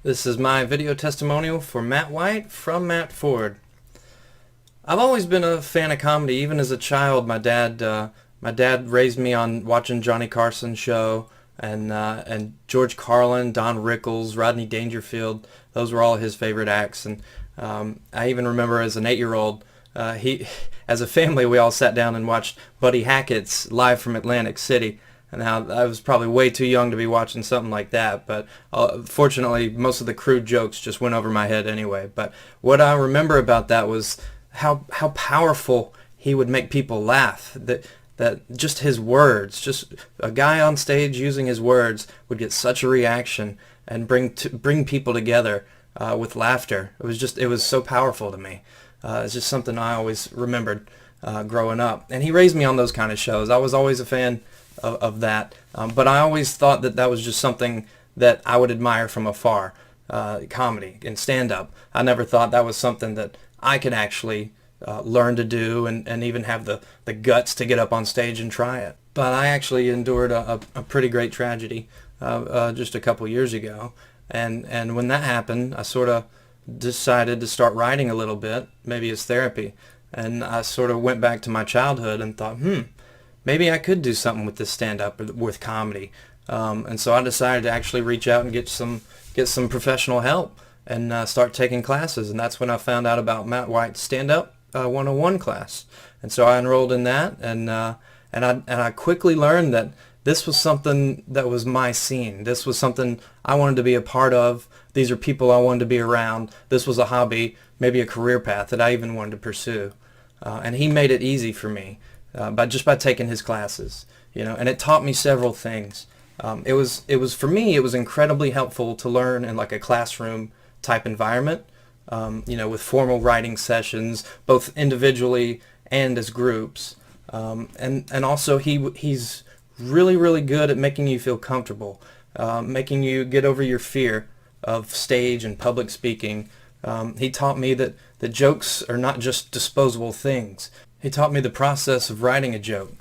This is my video testimonial for Matt White from Matt Ford. I've always been a fan of comedy. Even as a child, my dad raised me on watching Johnny Carson's show and George Carlin, Don Rickles, Rodney Dangerfield. Those were all his favorite acts. And I even remember as an 8-year-old, as a family, we all sat down and watched Buddy Hackett's Live from Atlantic City. And I was probably way too young to be watching something like that, but fortunately most of the crude jokes just went over my head anyway. But what I remember about that was how powerful he would make people laugh. That just his words, just a guy on stage using his words would get such a reaction and bring people together with laughter. It was so powerful to me. It's just something I always remembered growing up. And he raised me on those kind of shows. I was always a fan of that, but I always thought that was just something that I would admire from afar, comedy and stand-up. I never thought that was something that I could actually learn to do and even have the guts to get up on stage and try it. But I actually endured a pretty great tragedy just a couple years ago, and when that happened, I sort of decided to start writing a little bit, maybe as therapy, and I sort of went back to my childhood and thought, maybe I could do something with this stand-up with comedy, and so I decided to actually reach out and get some professional help and start taking classes. And that's when I found out about Matt White's stand-up 101 class, and so I enrolled in that, and I quickly learned that this was something that was my scene. This was something I wanted to be a part of. These are people I wanted to be around. This was a hobby, maybe a career path that I even wanted to pursue, and he made it easy for me. By taking his classes, and it taught me several things. It was for me, it was incredibly helpful to learn in like a classroom type environment, with formal writing sessions, both individually and as groups. And also he's really good at making you feel comfortable, making you get over your fear of stage and public speaking. He taught me that jokes are not just disposable things. He taught me the process of writing a joke,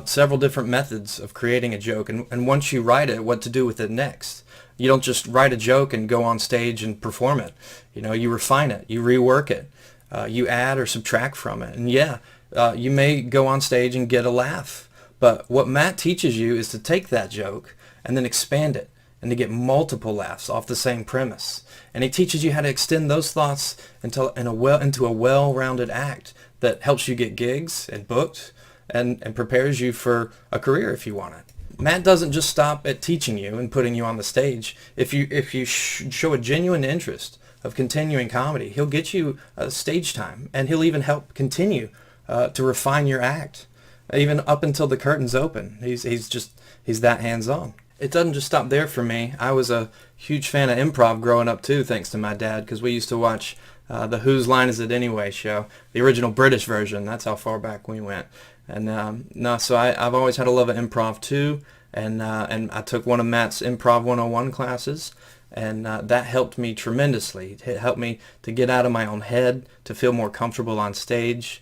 several different methods of creating a joke, and once you write it, what to do with it next. You don't just write a joke and go on stage and perform it. You refine it, you rework it, you add or subtract from it. And you may go on stage and get a laugh, but what Matt teaches you is to take that joke and then expand it and to get multiple laughs off the same premise. And he teaches you how to extend those thoughts into a well-rounded act that helps you get gigs and booked and prepares you for a career if you want it. Matt doesn't just stop at teaching you and putting you on the stage. If you show a genuine interest of continuing comedy, he'll get you stage time, and he'll even help continue to refine your act, even up until the curtains open. He's that hands-on. It doesn't just stop there for me. I was a huge fan of improv growing up too, thanks to my dad, because we used to watch the Whose Line Is It Anyway show, the original British version. That's how far back we went. And so I've always had a love of improv too, and I took one of Matt's Improv 101 classes, and that helped me tremendously. It helped me to get out of my own head, to feel more comfortable on stage,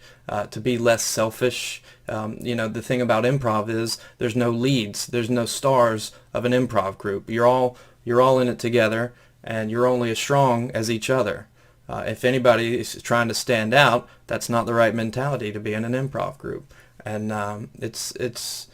to be less selfish. The thing about improv is there's no leads, there's no stars of an improv group. You're all in it together, and you're only as strong as each other. If anybody is trying to stand out, that's not the right mentality to be in an improv group. And it's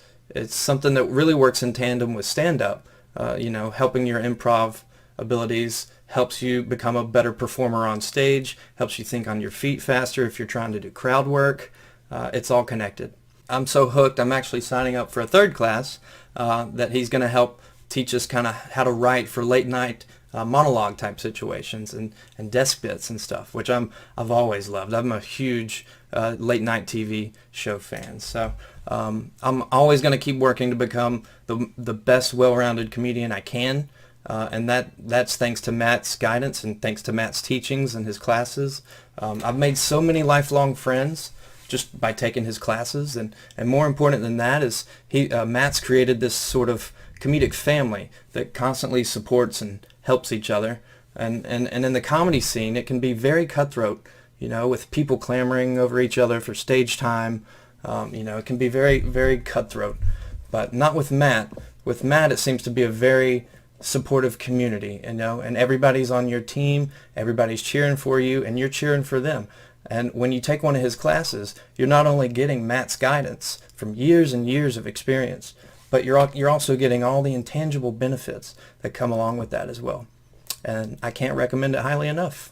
something that really works in tandem with stand-up. Helping your improv abilities helps you become a better performer on stage, helps you think on your feet faster if you're trying to do crowd work. It's all connected. I'm so hooked, I'm actually signing up for a third class that he's going to help teach us kind of how to write for late night monologue type situations and desk bits and stuff, which I've always loved. I'm a huge late night TV show fan, so I'm always going to keep working to become the best well-rounded comedian I can, and that's thanks to Matt's guidance and thanks to Matt's teachings and his classes. I've made so many lifelong friends just by taking his classes, and more important than that is Matt's created this sort of comedic family that constantly supports and helps each other. And in the comedy scene, it can be very cutthroat, with people clamoring over each other for stage time. It can be very, very cutthroat, but not with Matt. With Matt, it seems to be a very supportive community, and everybody's on your team, everybody's cheering for you, and you're cheering for them. And when you take one of his classes, you're not only getting Matt's guidance from years and years of experience, but you're also getting all the intangible benefits that come along with that as well. And I can't recommend it highly enough.